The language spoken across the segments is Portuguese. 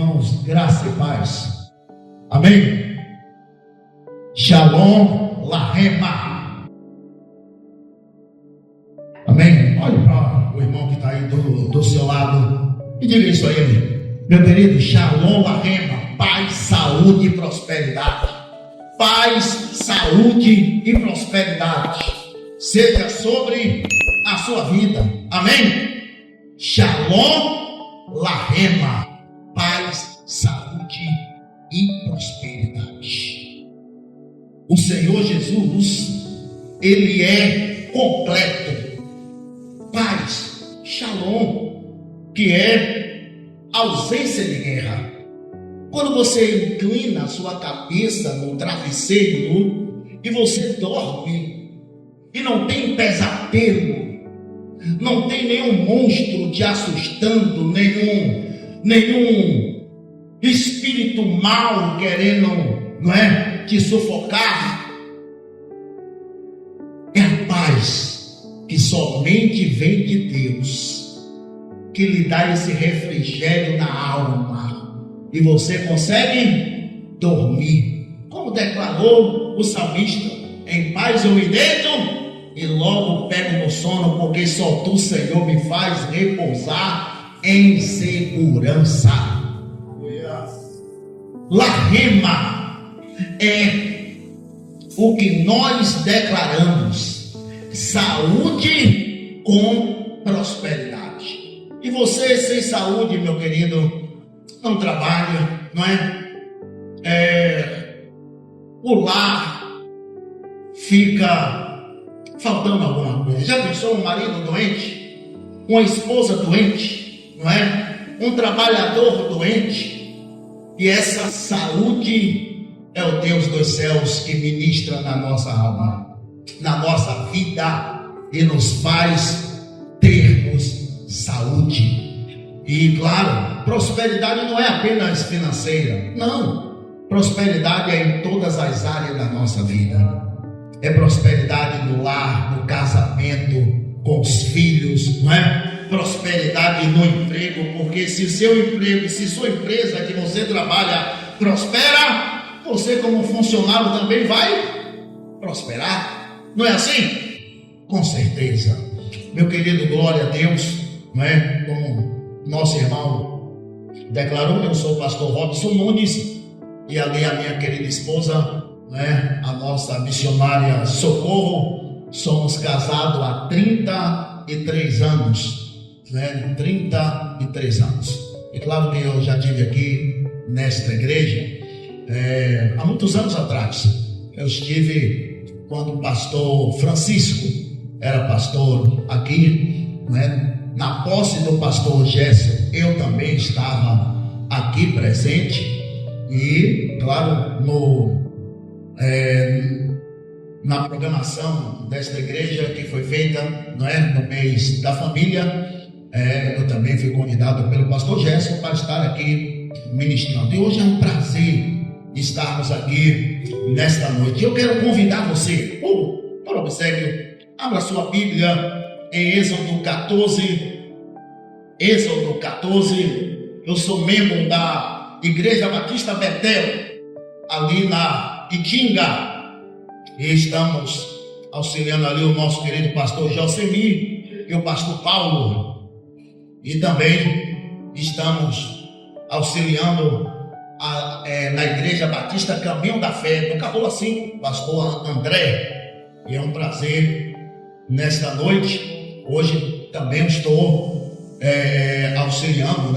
irmãos, graça e paz. Amém? Shalom Lahema. Amém? Olhe para o irmão que está aí do seu lado e diga isso a ele. Meu querido, Shalom Lahema. Paz, saúde e prosperidade. Paz, saúde e prosperidade seja sobre a sua vida. Amém? Shalom Lahema. Paz, saúde e prosperidade. O Senhor Jesus, Ele é completo. Paz, Shalom, que é ausência de guerra. Quando você inclina a sua cabeça no travesseiro e você dorme e não tem pesadelo, não tem nenhum monstro te assustando, nenhum espírito mau querendo, te sufocar. É a paz que somente vem de Deus, que lhe dá esse refrigério na alma, e você consegue dormir, como declarou o salmista: em paz eu me deito e logo pego no sono, porque só tu, Senhor, me faz repousar em segurança. Lahema é o que nós declaramos: saúde com prosperidade. E você sem saúde, meu querido, não trabalha, não é? O lar fica faltando alguma coisa. Já pensou um marido doente? Uma esposa doente? Não é? Um trabalhador doente? E essa saúde é o Deus dos céus que ministra na nossa alma, na nossa vida, e nos faz termos saúde. E claro, prosperidade não é apenas financeira, não. Prosperidade é em todas as áreas da nossa vida. É prosperidade no lar, no casamento, com os filhos, não é? Prosperidade no emprego, porque se seu emprego, se sua empresa que você trabalha prospera, você como funcionário também vai prosperar. Não é assim? Com certeza. Meu querido, glória a Deus, não é? Como nosso irmão declarou, eu sou o pastor Robson Nunes, e ali a minha querida esposa, a nossa missionária Socorro. Somos casados há 33 anos. 33 anos. E claro que eu já estive aqui nesta igreja há muitos anos atrás. Eu estive quando o pastor Francisco era pastor aqui, na posse do pastor Gerson. Eu também estava aqui presente. E claro, na programação desta igreja que foi feita no mês da família, eu também fui convidado pelo pastor Gerson para estar aqui ministrando. E hoje é um prazer estarmos aqui nesta noite. Eu quero convidar você, para o obséquio, abra sua Bíblia em Êxodo 14. Êxodo 14. Eu sou membro da Igreja Batista Betel, ali na Itinga, e estamos auxiliando ali o nosso querido pastor Josemir e o pastor Paulo, e também estamos auxiliando na Igreja Batista Caminho da Fé, no Cabula 5, pastor André. E é um prazer nesta noite. Hoje também estou auxiliando,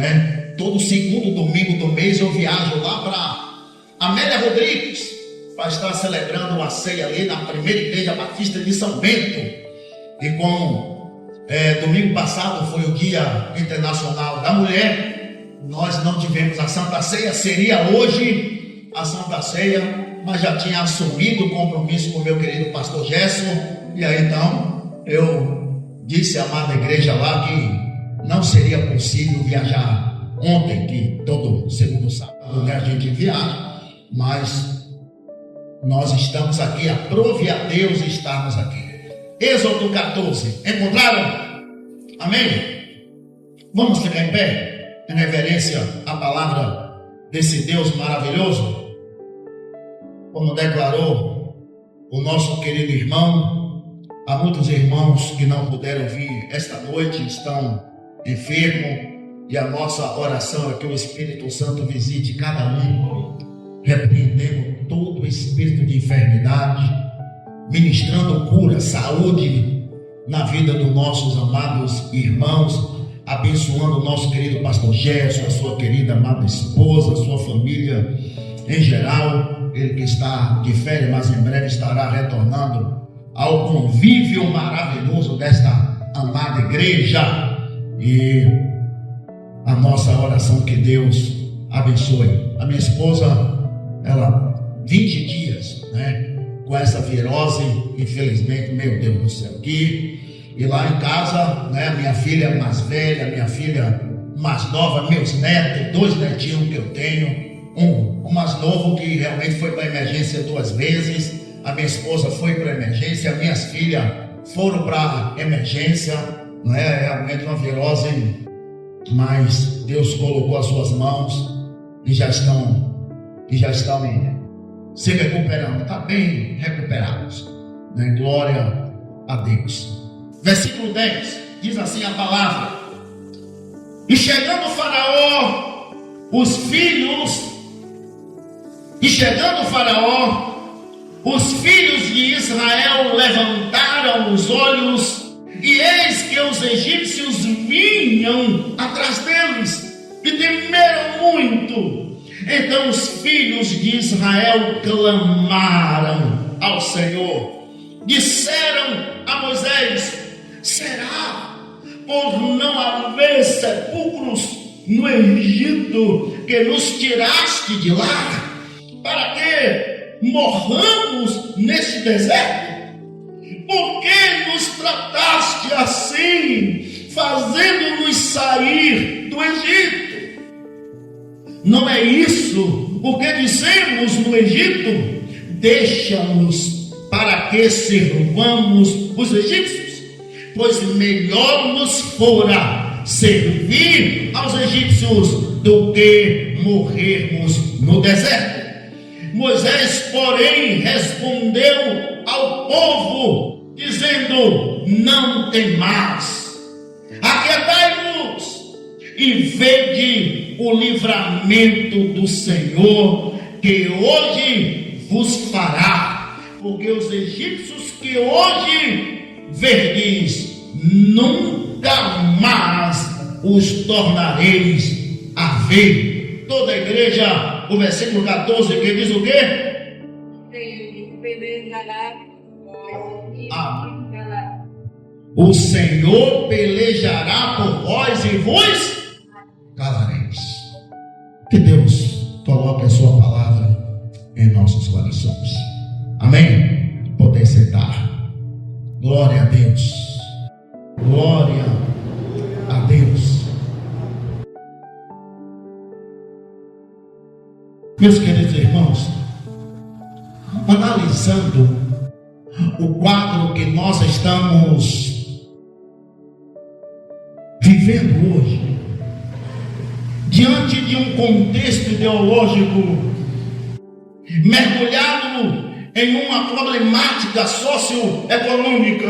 todo segundo domingo do mês eu viajo lá para Amélia Rodrigues, para estar celebrando uma ceia ali na primeira Igreja Batista de São Bento. E como domingo passado foi o Dia Internacional da Mulher, nós não tivemos a Santa Ceia. Seria hoje a Santa Ceia, mas já tinha assumido o compromisso com o meu querido pastor Gerson. E aí então eu disse à amada igreja lá que não seria possível viajar ontem, que todo segundo sábado a gente viaja, mas nós estamos aqui, aprove a Deus estarmos aqui. Êxodo 14, encontraram? Amém? Vamos ficar em pé, em reverência à palavra desse Deus maravilhoso? Como declarou o nosso querido irmão, há muitos irmãos que não puderam vir esta noite, estão enfermos, e a nossa oração é que o Espírito Santo visite cada um, repreendendo todo espírito de enfermidade, ministrando cura, saúde na vida dos nossos amados irmãos, abençoando o nosso querido pastor Gerson, a sua querida amada esposa, a sua família em geral, ele que está de férias, mas em breve estará retornando ao convívio maravilhoso desta amada igreja. E a nossa oração que Deus abençoe. A minha esposa, ela 20 dias, com essa virose, infelizmente, meu Deus do céu, e lá em casa, minha filha mais velha, minha filha mais nova, meus netos, 2 netinhos que eu tenho, um mais novo que realmente foi para a emergência 2 vezes, a minha esposa foi para a emergência, minhas filhas foram para a emergência, é realmente uma virose, mas Deus colocou as suas mãos e já estão se recuperando, está bem recuperados, glória a Deus. Versículo 10, diz assim a palavra: e chegando Faraó, os filhos de Israel levantaram os olhos, e eis que os egípcios vinham atrás deles, e temeram muito. Então os filhos de Israel clamaram ao Senhor, disseram a Moisés: será por não haver sepulcros no Egito que nos tiraste de lá, para que morramos neste deserto? Por que nos trataste assim, fazendo-nos sair do Egito? Não é isso o que dissemos no Egito: deixa-nos para que sirvamos os egípcios? Pois melhor nos fora servir aos egípcios do que morrermos no deserto. Moisés, porém, respondeu ao povo, dizendo: não temais, aquietai-vos e vede o livramento do Senhor, que hoje vos fará, porque os egípcios que hoje verdes, nunca mais os tornareis a ver. Toda a igreja, o versículo 14, que diz o quê? O Senhor pelejará por vós e vos calareis. Que Deus coloque a sua palavra em nossos corações. Amém? Poder sentar. Glória a Deus. Glória a Deus. Meus queridos irmãos, analisando o quadro que nós estamos vivendo hoje, diante de um contexto ideológico mergulhado em uma problemática socioeconômica,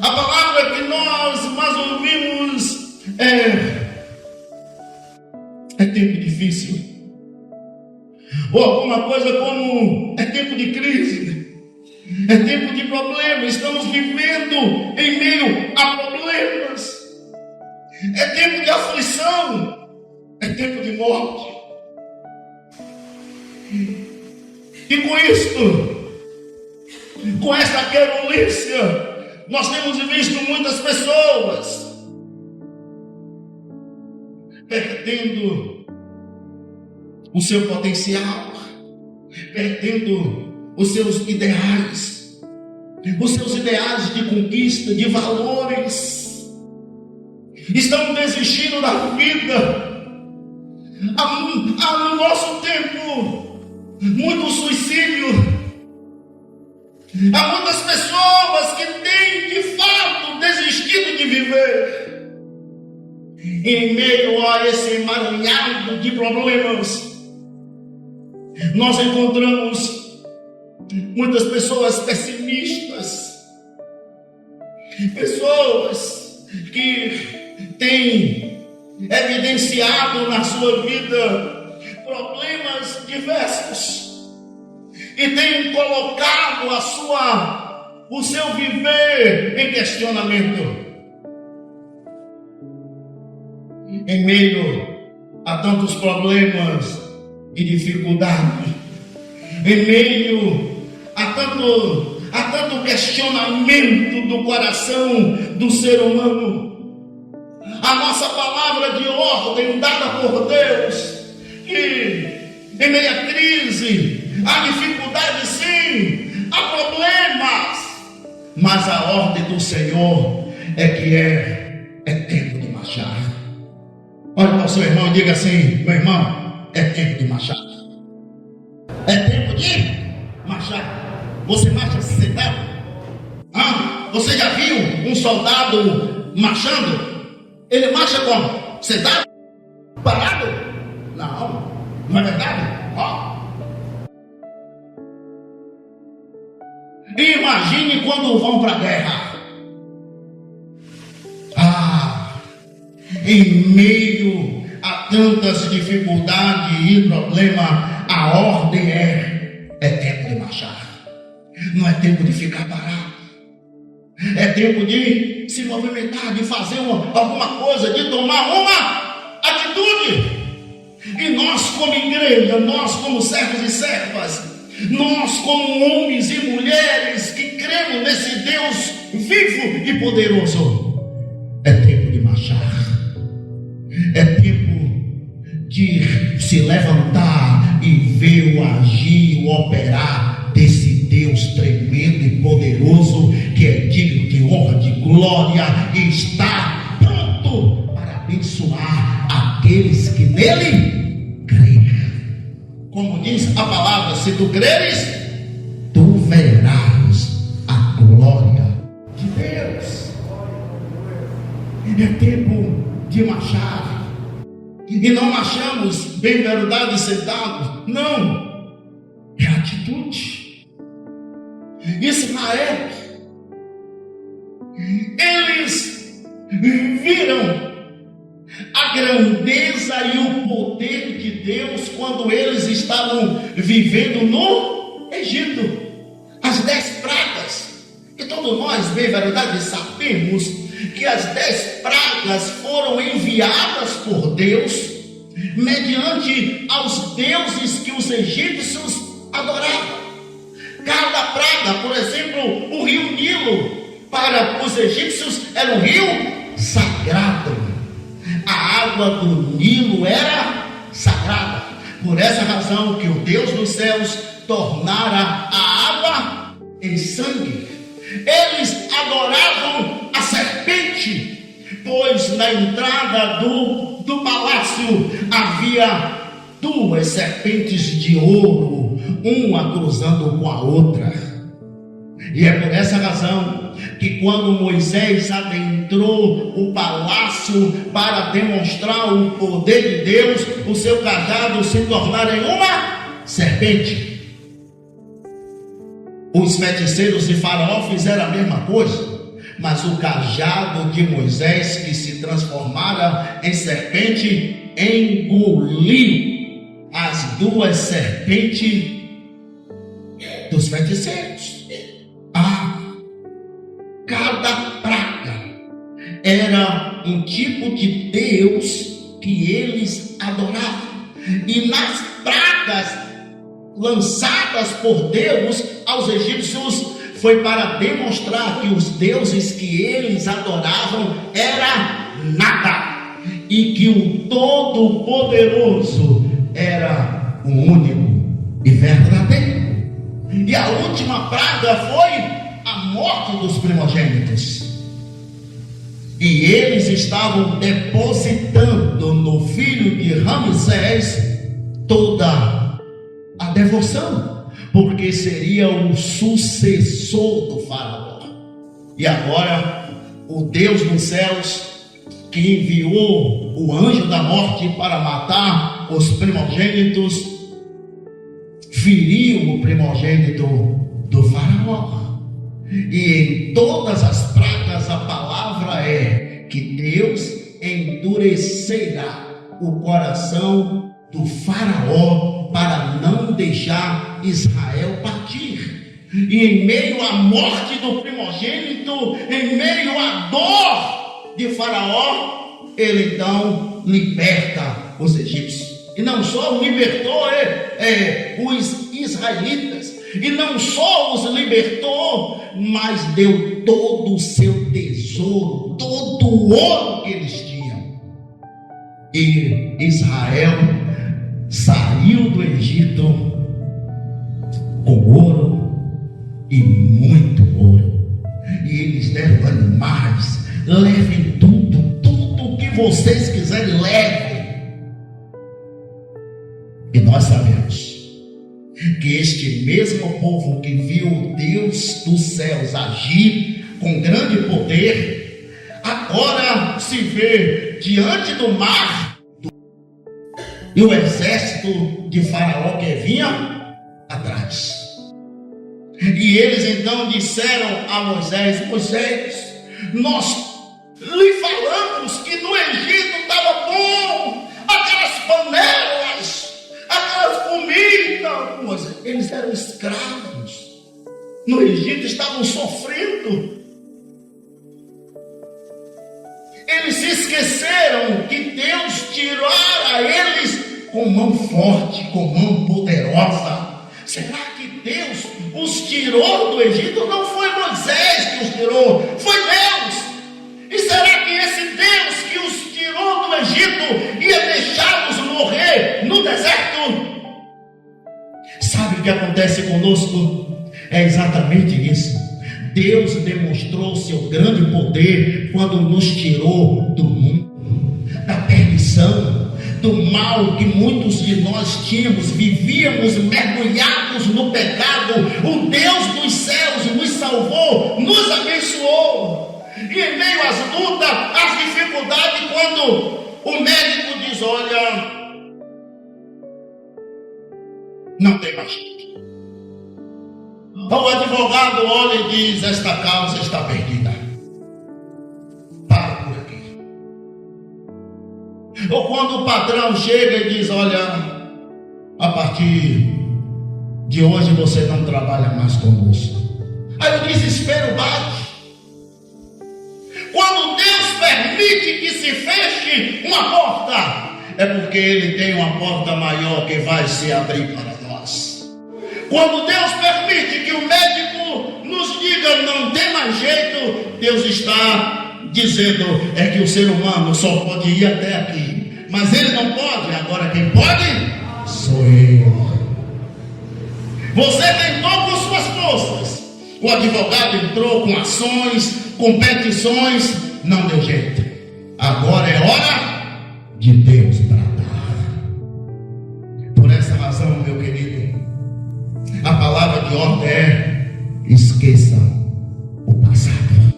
a palavra que nós mais ouvimos é tempo difícil, ou alguma coisa como é tempo de crise, é tempo de problema. Estamos vivendo em meio a problemas, é tempo de aflição, é tempo de morte. E com isto, com esta querulência, nós temos visto muitas pessoas perdendo o seu potencial, perdendo os seus ideais de conquista, de valores, estão desistindo da vida. No nosso tempo, muito suicídio. Há muitas pessoas que têm de fato desistido de viver. E em meio a esse emaranhado de problemas, nós encontramos muitas pessoas pessimistas, pessoas que têm evidenciado na sua vida problemas diversos e têm colocado o seu viver em questionamento. Em meio a tantos problemas e dificuldade, em meio a tanto questionamento do coração do ser humano, a nossa palavra de ordem dada por Deus, que em meio à crise, há dificuldade sim, há problemas, mas a ordem do Senhor é que é tempo de marchar. Olha para o seu irmão e diga assim: meu irmão, é tempo de marchar. É tempo de marchar. Você marcha sentado? Você já viu um soldado marchando? Ele marcha como? Sentado? Parado? Não é verdade? Imagine quando vão para a guerra. Em meio a tantas dificuldades e problemas, a ordem é tempo de marchar. Não é tempo de ficar parado. É tempo de se movimentar, de fazer alguma coisa, de tomar uma atitude. E nós como igreja, nós como servos e servas, nós como homens e mulheres que cremos nesse Deus vivo e poderoso, é tempo de marchar. É tempo de se levantar e ver o agir, o operar desse Deus tremendo e poderoso, que é digno de honra, de glória, e está pronto para abençoar aqueles que nele creem. Como diz a palavra, se tu creres, tu verás a glória de Deus. É tempo de marchar. E não marchamos, bem verdade, sentados. Não. É atitude. Israel, eles viram a grandeza e o poder de Deus quando eles estavam vivendo no Egito. As 10 pragas. E todos nós, bem verdade, sabemos que as 10 pragas foram enviadas por Deus mediante aos deuses que os egípcios adoravam. Cada praga, por exemplo, o rio Nilo, para os egípcios era um rio sagrado. A água do Nilo era sagrada. Por essa razão que o Deus dos céus tornara a água em sangue. Eles adoravam a serpente, pois na entrada do palácio havia 2 serpentes de ouro, uma cruzando com a outra. E é por essa razão que quando Moisés adentrou o palácio para demonstrar o poder de Deus, o seu cajado se tornara em uma serpente. Os feiticeiros de Faraó fizeram a mesma coisa, mas o cajado de Moisés, que se transformara em serpente, engoliu as 2 serpentes dos feiticeiros. Cada praga era um tipo de Deus que eles adoravam. E nas pragas lançadas por Deus aos egípcios foi para demonstrar que os deuses que eles adoravam era nada, e que o Todo-Poderoso era o único e verdadeiro. E a última praga foi a morte dos primogênitos. E eles estavam depositando no filho de Ramsés toda a devoção, porque seria o sucessor do faraó. E agora o Deus dos céus que enviou o anjo da morte para matar os primogênitos, feriu o primogênito do faraó. E em todas as pragas a palavra é que Deus endurecerá o coração do faraó para não deixar Israel partir. E em meio à morte do primogênito, em meio à dor de faraó, ele então liberta os egípcios. E não só libertou os israelitas, e não só os libertou, mas deu todo o seu tesouro, todo o ouro que eles tinham. E Israel saiu do Egito com ouro e muito ouro. E eles deram animais, levem tudo que vocês quiserem, levem. E nós sabemos que este mesmo povo que viu Deus dos céus agir com grande poder, agora se vê diante do mar e o exército de Faraó que vinha atrás. E eles então disseram a Moisés: Moisés, nós lhe falamos que no Egito estava bom, aquelas panelas, aquelas comidas. Eles eram escravos, no Egito estavam sofrendo. Eles se esqueceram que Deus tirara eles com mão forte, com mão poderosa. Será que Deus os tirou do Egito? Não foi Moisés que os tirou, foi Deus. E será que esse Deus que os tirou do Egito ia deixá-los morrer no deserto? Sabe o que acontece conosco? É exatamente isso. Deus demonstrou seu grande poder quando nos tirou do mundo, da perdição, do mal que muitos de nós tínhamos. Vivíamos mergulhados no pecado. O Deus dos céus nos salvou, nos abençoou. E em meio às lutas, às dificuldades, quando o médico diz: olha, não tem mais jeito. O advogado olha e diz: esta causa está perdida, para por aqui. Ou quando o patrão chega e diz: olha, a partir de hoje você não trabalha mais conosco. Aí o desespero bate. Quando Deus permite que se feche uma porta, é porque Ele tem uma porta maior que vai se abrir para nós. Quando Deus permite que o médico nos diga não tem mais jeito, Deus está dizendo é que o ser humano só pode ir até aqui, mas ele não pode. Agora quem pode sou eu. Você tentou com suas forças, o advogado entrou com ações, com petições, não deu jeito. Agora é hora de Deus bradar. Por essa razão, meu querido, a palavra de ordem é: esqueça o passado.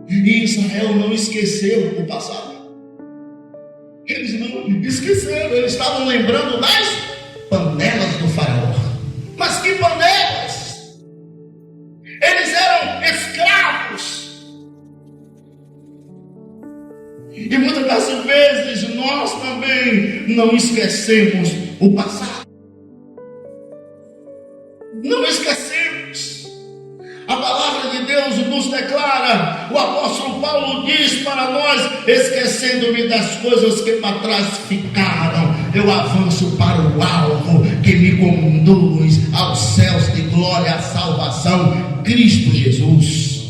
E Israel não esqueceu o passado. Eles não esqueceram, eles estavam lembrando das panelas do faraó. Mas que panelas? Eles eram escravos. E muitas das vezes nós também não esquecemos o passado. Não esquecemos. A palavra de Deus nos declara, o apóstolo Paulo diz para nós: esquecendo-me das coisas que para trás ficaram, eu avanço para o alvo que me conduz aos céus de glória, a salvação, Cristo Jesus.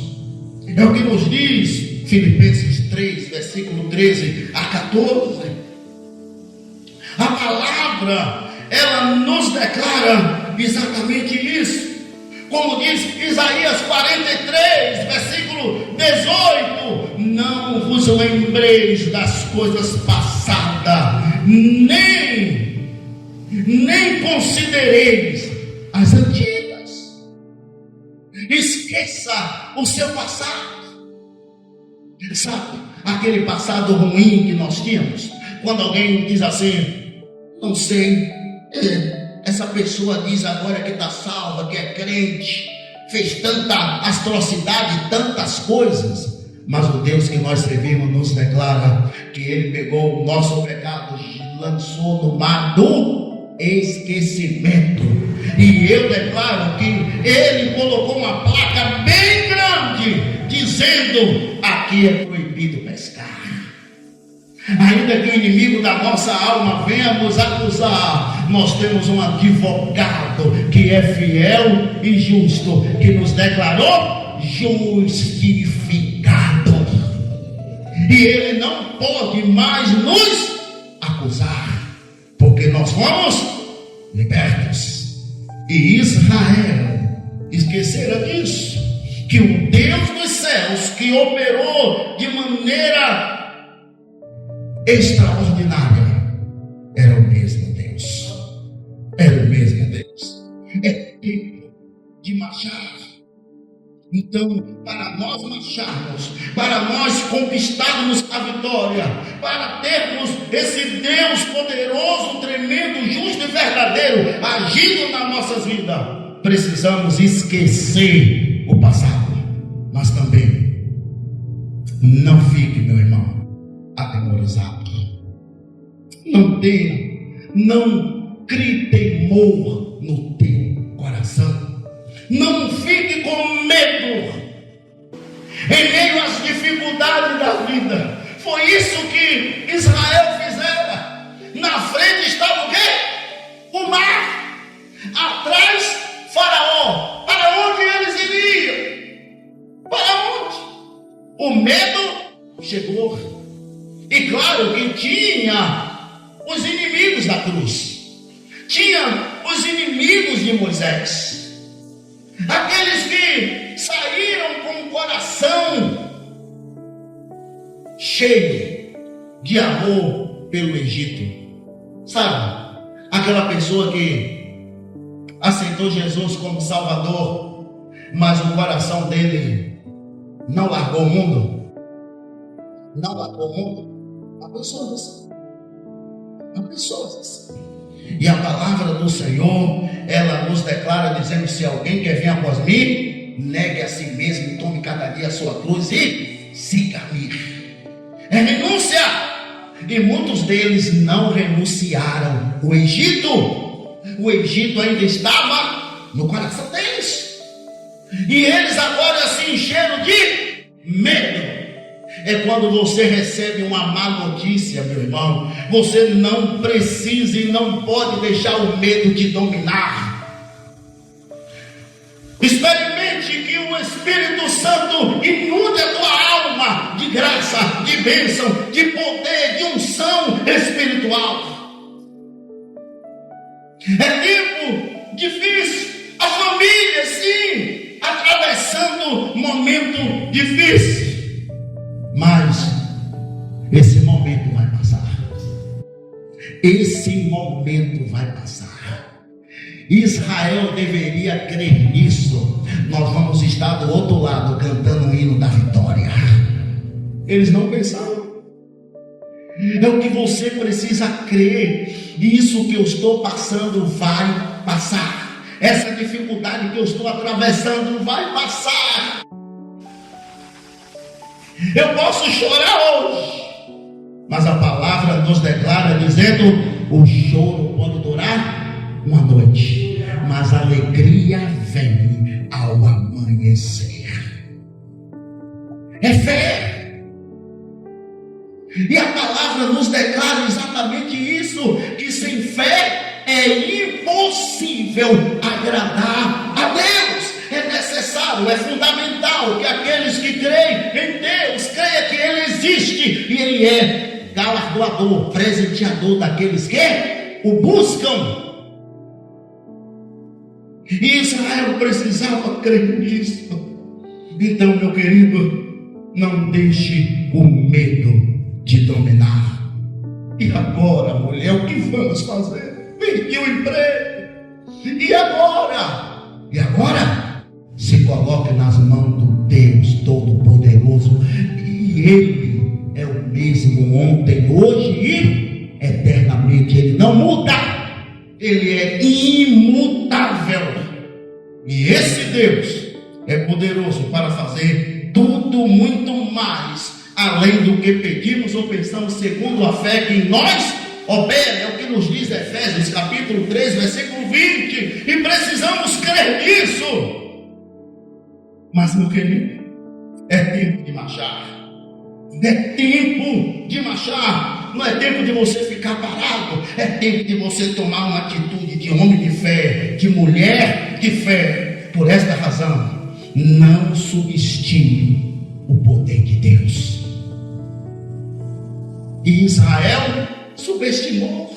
É o que nos diz Filipenses 3, versículo 13 a 14. A palavra, ela nos declara exatamente isso. Como diz Isaías 43, versículo 18: não vos lembreis das coisas passadas, nem considereis as antigas. Esqueça o seu passado. Sabe, aquele passado ruim que nós tínhamos. Quando alguém diz assim, não sei, essa pessoa diz agora que está salva, que é crente, fez tanta atrocidade, tantas coisas, mas o Deus que nós servimos nos declara que Ele pegou o nosso pecado e lançou no mar do esquecimento. E eu declaro que Ele colocou uma placa bem grande dizendo: aqui é proibido pescar. Ainda que o inimigo da nossa alma venha nos acusar, nós temos um advogado que é fiel e justo, que nos declarou justificado, e Ele não pode mais nos acusar, porque nós fomos libertos. E Israel esquecera disso, que o Deus dos céus, que operou de maneira extraordinária, era o mesmo Deus. Era o mesmo Deus. É tempo de marchar. Então, para nós marcharmos, para nós conquistarmos a vitória, para termos esse Deus poderoso, tremendo, justo e verdadeiro agindo nas nossas vidas, precisamos esquecer o passado. Mas também não fique, meu irmão, atemorizado. Não crie temor no teu coração. Não fique com medo em meio às dificuldades da vida. Foi isso que Israel fizera. Na frente estava o quê? O mar. Atrás, Faraó. Para onde eles iriam? Para onde? O medo chegou. E claro que tinha os inimigos da cruz, tinha os inimigos de Moisés, aqueles que saíram com o coração cheio de amor pelo Egito. Sabe, aquela pessoa que aceitou Jesus como Salvador, mas o coração dele não largou o mundo. Não largou o mundo. Há pessoas assim. Há pessoas assim. E a palavra do Senhor, ela nos declara dizendo: se alguém quer vir após mim, negue a si mesmo e tome cada dia a sua cruz e siga-me. É renúncia. E muitos deles não renunciaram. O Egito ainda estava no coração deles. E eles agora se encheram de medo. É quando você recebe uma má notícia, meu irmão, você não precisa e não pode deixar o medo te dominar. Experimente que o Espírito Santo inunde a tua alma de graça, de bênção, de poder, de unção espiritual. É tempo difícil, a família sim, atravessando momento difícil. Mas esse momento vai passar. Esse momento vai passar. Israel deveria crer nisso. Nós vamos estar do outro lado cantando o hino da vitória. Eles não pensaram. É o que você precisa crer. Isso que eu estou passando vai passar. Essa dificuldade que eu estou atravessando vai passar. Eu posso chorar hoje, mas a palavra nos declara dizendo: o choro pode durar uma noite, mas a alegria vem ao amanhecer. É fé. E a palavra nos declara exatamente isso, que sem fé é impossível agradar a Deus. É necessário, é fundamental que aqueles que creem em Deus creiam que Ele existe e Ele é galardoador, presenteador daqueles que o buscam. E Israel precisava crer nisso. Então, meu querido, não deixe o medo te dominar. E agora, mulher, o que vamos fazer? Perdi o emprego. E agora? E agora? Se coloque nas mãos do Deus Todo-Poderoso e que Ele é o mesmo ontem, hoje e eternamente. Ele não muda, Ele é imutável. E esse Deus é poderoso para fazer tudo muito mais, além do que pedimos ou pensamos, segundo a fé que em nós opera. É o que nos diz Efésios capítulo 3, versículo 20. E precisamos crer nisso. Mas, meu querido, é tempo de marchar. É tempo de marchar. Não é tempo de você ficar parado. É tempo de você tomar uma atitude de homem de fé, de mulher de fé. Por esta razão, não subestime o poder de Deus. E Israel subestimou.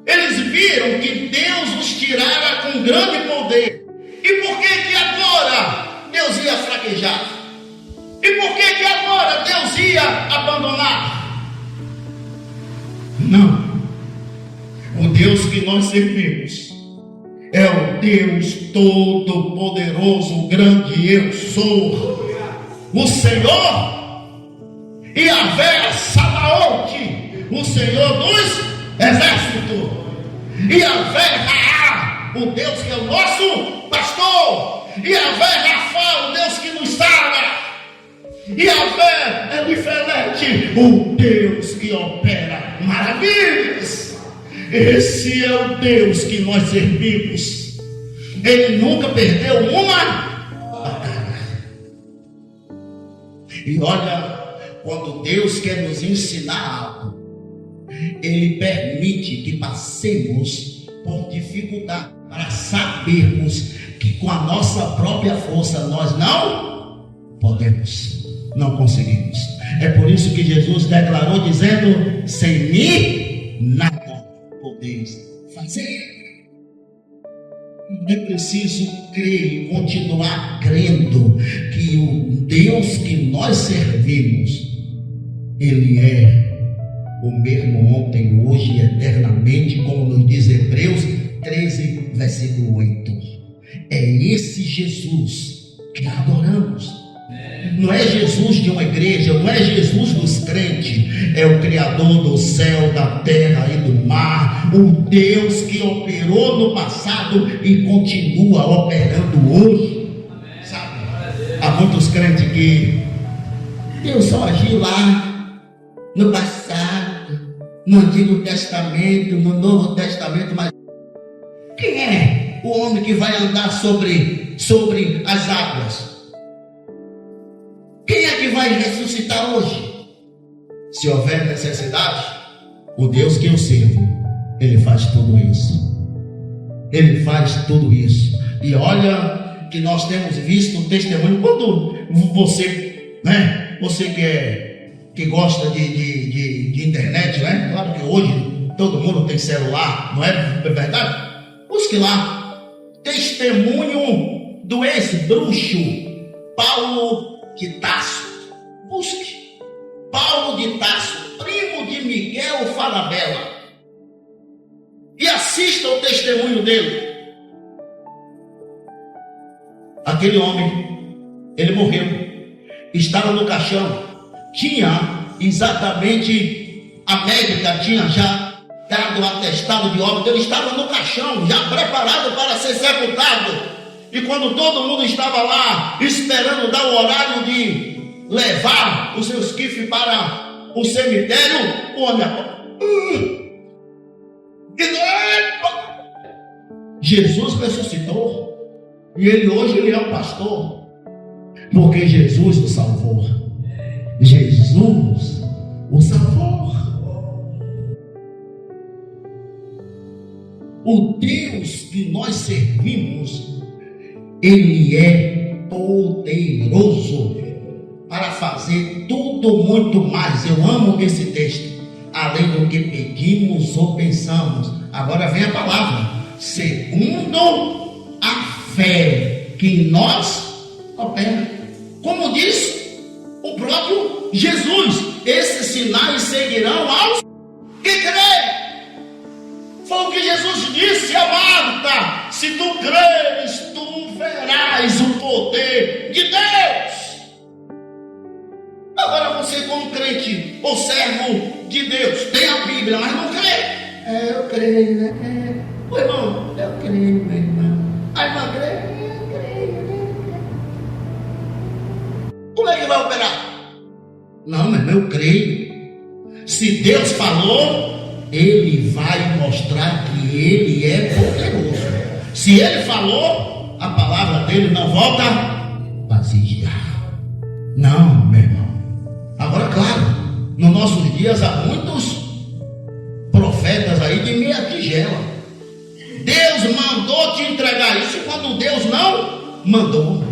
Eles viram que Deus os tirara com grande poder. E por que agora Deus ia fraquejar? E por que agora Deus ia abandonar? Não. O Deus que nós servimos é o Deus Todo-Poderoso, o grande eu sou, o Senhor Yahvé Sabaote, o Senhor dos exércitos, Yahvé Raá, o Deus que é o nosso pastor, Yahvé Rafá, o Deus que nos sara, Yahvé Elifelete, o Deus que opera maravilhas. Esse é o Deus que nós servimos. Ele nunca perdeu uma batalha. E olha, quando Deus quer nos ensinar algo, Ele permite que passemos por dificuldade para sabermos que com a nossa própria força nós não podemos, não conseguimos. É por isso que Jesus declarou dizendo: sem mim nada podeis fazer. É preciso crer e continuar crendo que o Deus que nós servimos, Ele é o mesmo ontem, hoje e eternamente, como nos diz Hebreus 13, versículo 8. É esse Jesus que adoramos. Não é Jesus de uma igreja, não é Jesus dos crentes, é o Criador do céu, da terra e do mar, o Deus que operou no passado e continua operando hoje. Sabe? Há muitos crentes que Deus só agiu lá no passado, no Antigo Testamento, no Novo Testamento, mas quem é o homem que vai andar sobre as águas? Quem é que vai ressuscitar hoje? Se houver necessidade, o Deus que eu sirvo, Ele faz tudo isso. Ele faz tudo isso. E olha que nós temos visto um testemunho. Quando você, né? Você que gosta de internet, né? Claro que hoje todo mundo tem celular, não é verdade? Busque lá. Testemunho do ex-bruxo Paulo de Tarso. Busque Paulo de Tarso, primo de Miguel Falabella, e assista o testemunho dele. Aquele homem, ele morreu, estava no caixão, tinha exatamente, a médica tinha já dado o atestado de óbito, ele estava no caixão, já preparado para ser sepultado. E quando todo mundo estava lá, esperando dar o horário de levar o seu esquife para o cemitério, o homem Jesus ressuscitou. E hoje ele é o pastor, porque Jesus o salvou. Jesus o salvou. O Deus que nós servimos, Ele é poderoso para fazer tudo muito mais. Eu amo esse texto. Além do que pedimos ou pensamos. Agora vem a palavra. Segundo a fé que em nós opera. Como diz o próprio Jesus: esses sinais seguirão aos que creem. Foi o que Jesus disse a Marta: se tu creres, tu verás o poder de Deus. Agora você como crente ou servo de Deus, tem a Bíblia, mas não crê. Eu creio, né? Ô irmão, eu creio, meu irmão. A irmã crê, eu creio. Como é que vai operar? Não, mas eu creio. Se Deus falou, Ele vai mostrar que Ele é poderoso. Se Ele falou, a palavra dele não volta vazia. Não, meu irmão. Agora, claro, nos nossos dias há muitos profetas aí de meia tigela. Deus mandou te entregar isso quando Deus não mandou.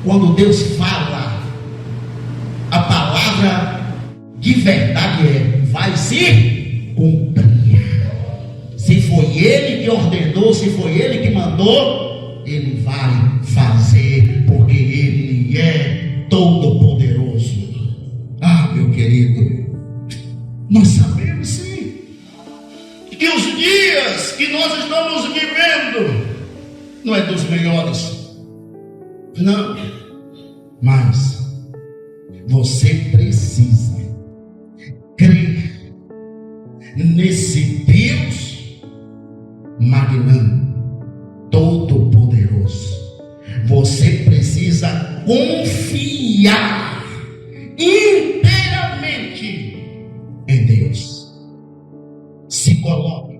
Quando Deus fala, a palavra de verdade vai se cumprir. Se foi Ele que ordenou, se foi Ele que mandou, Ele vai fazer, porque Ele é todo poderoso. Ah, meu querido, nós sabemos sim que os dias que nós estamos vivendo não é dos melhores, não, mas você precisa crer nesse Deus magnânimo, todo poderoso. Você precisa confiar inteiramente em Deus. Se coloque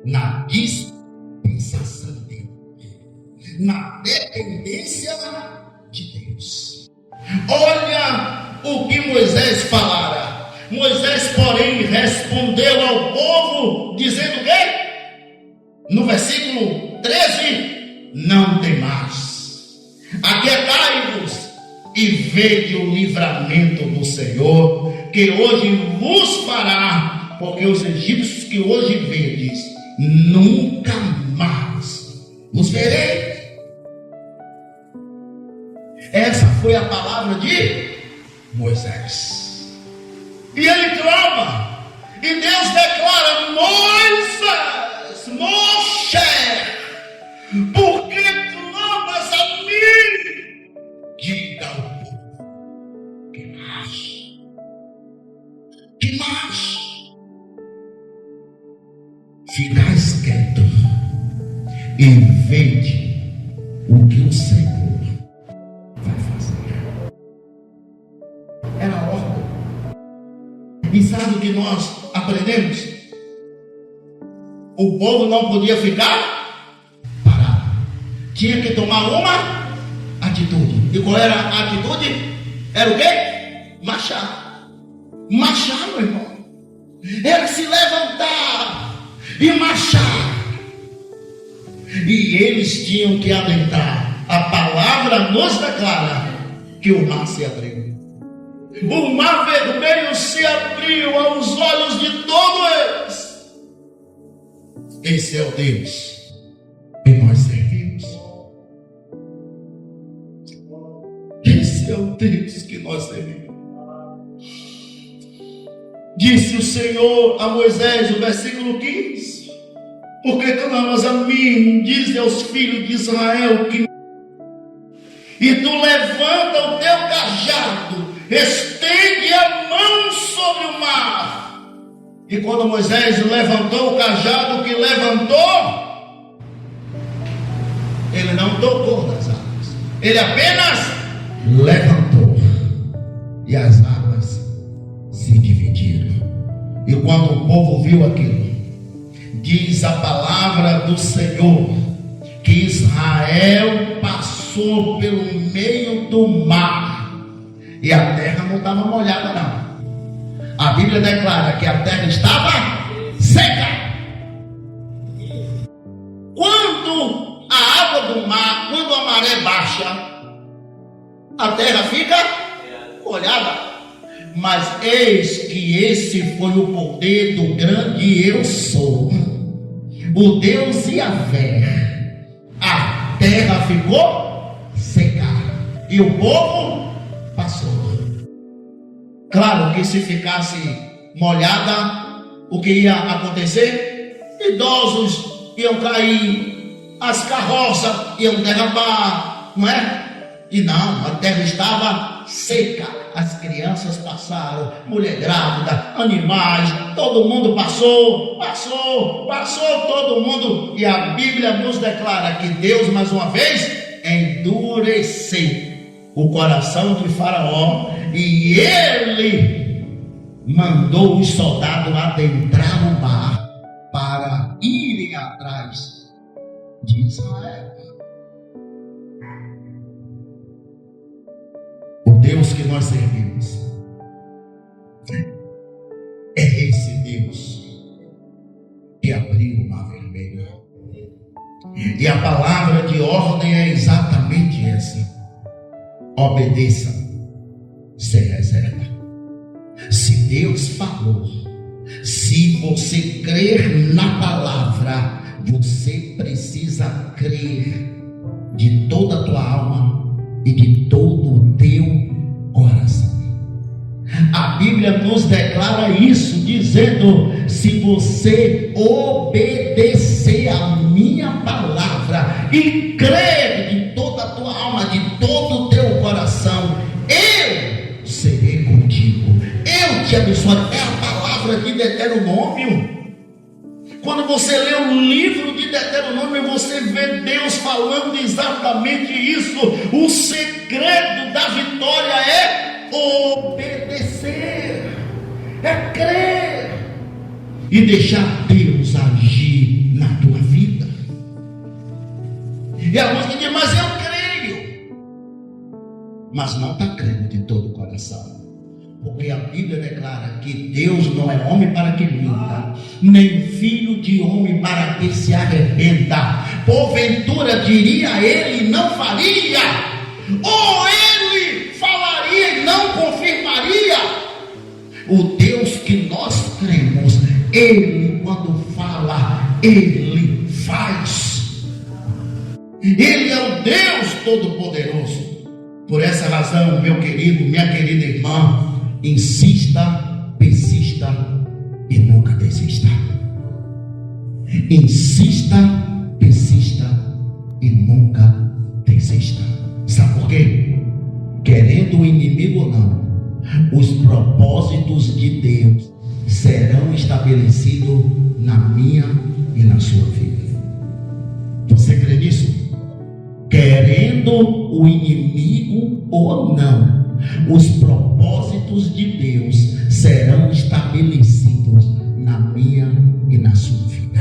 na dispensação dele, na dependência de Deus. Olha o que Moisés falara. Moisés, porém, respondeu ao povo, dizendo o quê? No versículo 13: não temais, aquietai-vos e vede o livramento do Senhor, que hoje vos fará, porque os egípcios que hoje vedes, nunca mais os vereis. Essa foi a palavra de Moisés. E ele clama, e Deus declara: Moshe, por que clamas a mim? Diga ao povo que mais ficais quieto e vede o que o Senhor vai fazer. Era a ordem. E sabe o que nós aprendemos? O povo não podia ficar parado, tinha que tomar uma atitude. E qual era a atitude? Era o quê? Marchar. Marchar, meu irmão. Era se levantar e marchar. E eles tinham que adentrar. A palavra nos declara que o mar se abriu. O mar vermelho se abriu aos olhos de todos eles. Esse é o Deus que nós servimos. Esse é o Deus que nós servimos. Disse o Senhor a Moisés, no versículo 15: porque clamas a mim, diz aos filhos de Israel que e tu levanta o teu cajado, estende a mão sobre o mar. E quando Moisés levantou o cajado que levantou, ele não tocou nas águas, ele apenas levantou, e as águas se dividiram. E quando o povo viu aquilo, diz a palavra do Senhor que Israel passou pelo meio do mar e a terra não estava molhada não. A Bíblia declara que a terra estava seca. Quando a água do mar, quando a maré baixa, a terra fica molhada. Mas eis que esse foi o poder do grande eu sou, o Deus Yahvé. A terra ficou seca e o povo passou. Claro que se ficasse molhada, o que ia acontecer? Idosos iam cair, as carroças iam derramar, não é? E não, a terra estava seca. as crianças passaram, mulher grávida, animais, todo mundo passou todo mundo. E a Bíblia nos declara que Deus, mais uma vez, endureceu o coração de Faraó, e ele mandou os soldados adentrar no mar para irem atrás de Israel. O Deus que nós servimos é esse Deus que abriu o mar vermelho. E a palavra de ordem é exatamente essa: obedeça sem reserva. Se Deus falou, se você crer na palavra, você precisa crer de toda a tua alma e de todo o teu coração. A Bíblia nos declara isso, dizendo: se você obedecer a minha palavra e crer de toda a tua alma, de todo o teu coração, eu serei contigo, eu te abençoarei. É a palavra de Deuteronômio. Quando você lê o livro de Deuteronômio, você vê Deus falando exatamente isso. O segredo da vitória é obedecer, é crer e deixar Deus agir na tua vida. E alguns que dizem: mas eu creio, mas não está crendo de todo o coração. Porque a Bíblia declara que Deus não é homem para que minta, nem filho de homem para que se arrependa. Porventura diria ele, não faria, ou ele falaria e não confirmaria. O Deus que nós cremos, ele quando fala, ele faz. Ele é o Deus Todo-Poderoso. Por essa razão, meu querido, minha querida irmã, insista, persista e nunca desista. Insista, persista e nunca desista. Sabe por quê? Querendo o inimigo ou não, os propósitos de Deus serão estabelecidos na minha e na sua vida. Você crê nisso? Querendo o inimigo ou não, os propósitos de Deus serão estabelecidos na minha e na sua vida.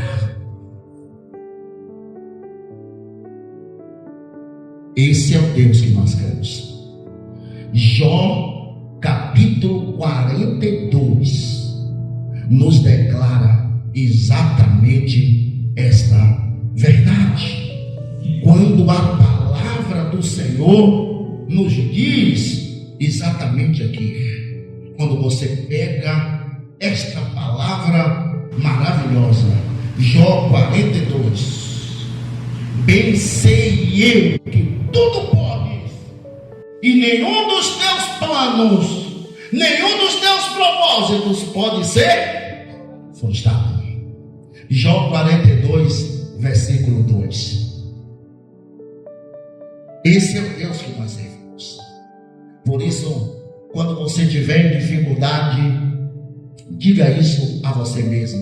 Esse é o Deus que nós cremos. Jó capítulo 42 nos declara exatamente esta verdade. Quando a palavra do Senhor nos diz exatamente aqui, quando você pega esta palavra maravilhosa, Jó 42, bem sei eu que tudo podes, e nenhum dos teus planos, nenhum dos teus propósitos pode ser frustrado. Jó 42, versículo 2. Esse é o Deus que nós servimos. Por isso, quando você tiver dificuldade, diga isso a você mesmo: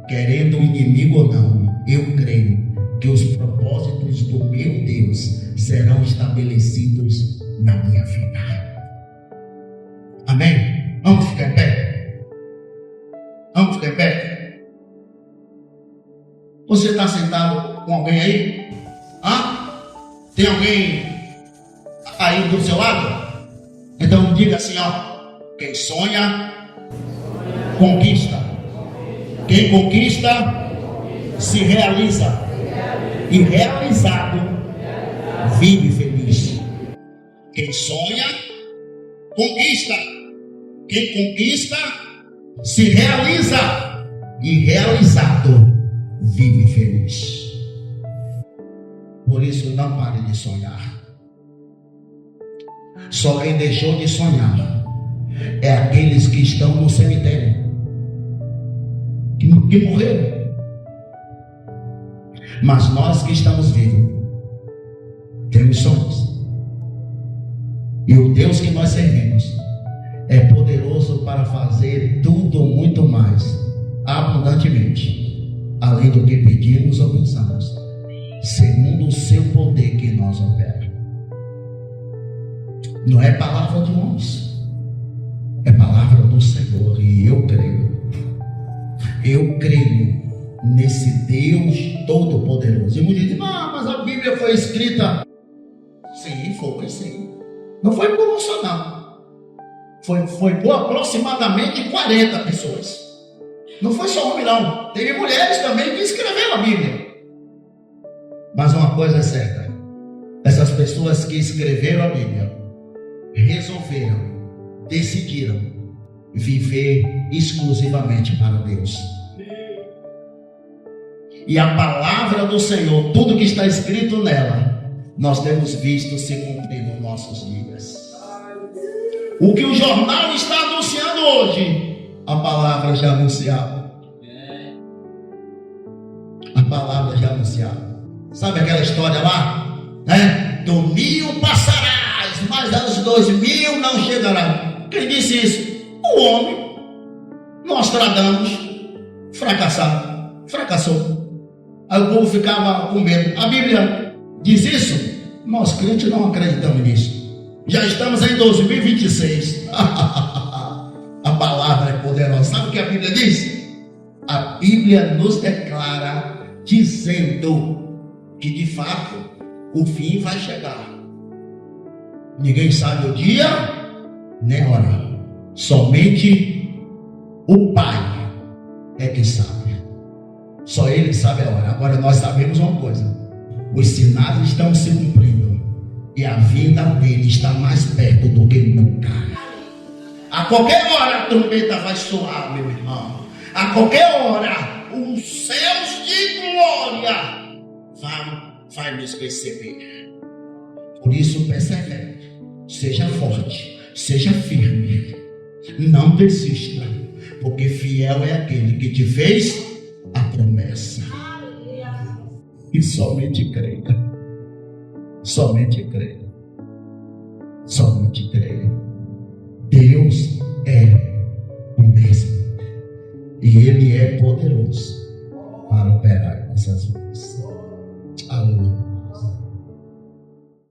querendo o inimigo ou não, eu creio que os propósitos do meu Deus serão estabelecidos na minha vida. Amém? Vamos ficar em pé? Vamos ficar em pé? Você está sentado com alguém aí? Tem alguém aí do seu lado? Então diga assim, quem sonha, conquista. Quem conquista, se realiza. E realizado, vive feliz. Quem sonha, conquista. Quem conquista, se realiza. E realizado, vive feliz. Por isso, não pare de sonhar. Só quem deixou de sonhar é aqueles que estão no cemitério, que morreram. Mas nós que estamos vivos temos sonhos. E o Deus que nós servimos para fazer tudo muito mais, abundantemente, além do que pedimos ou pensamos, segundo o seu poder que nós opera. Não é palavra de homens, é palavra do Senhor. E eu creio nesse Deus Todo-Poderoso. E muitos dizem, mas a Bíblia foi escrita. Sim, foi sim. Não foi por você não. Foi por aproximadamente 40 pessoas. Não foi só homem não. Teve mulheres também que escreveram a Bíblia. Mas uma coisa é certa. Essas pessoas que escreveram a Bíblia resolveram, decidiram viver exclusivamente para Deus. E a palavra do Senhor, tudo que está escrito nela, nós temos visto se cumprir nos nossos dias. O que o jornal está anunciando hoje, a palavra já anunciava. A palavra já anunciava. Sabe aquela história lá? Do 1000 passarás, mas aos 2000 não chegará. Quem disse isso? O homem. Nostradamus. Fracassou. Aí o povo ficava com medo. A Bíblia diz isso? Nós crentes não acreditamos nisso. Já estamos em 2026. A palavra é poderosa. Sabe o que a Bíblia diz? A Bíblia nos declara dizendo que de fato o fim vai chegar. Ninguém sabe o dia nem a hora. Somente o Pai é que sabe. Só Ele sabe a hora. Agora nós sabemos uma coisa: os sinais estão se cumprindo e a vinda dele está mais perto do que nunca. A qualquer hora a trombeta vai soar, meu irmão. A qualquer hora os céus de glória vai nos receber. Por isso persevere, seja forte, seja firme, não desista, porque fiel é aquele que te fez a promessa. E somente creia. Somente creia. Somente creia. Deus é o mesmo. E Ele é poderoso para operar em nossas vidas. Aleluia.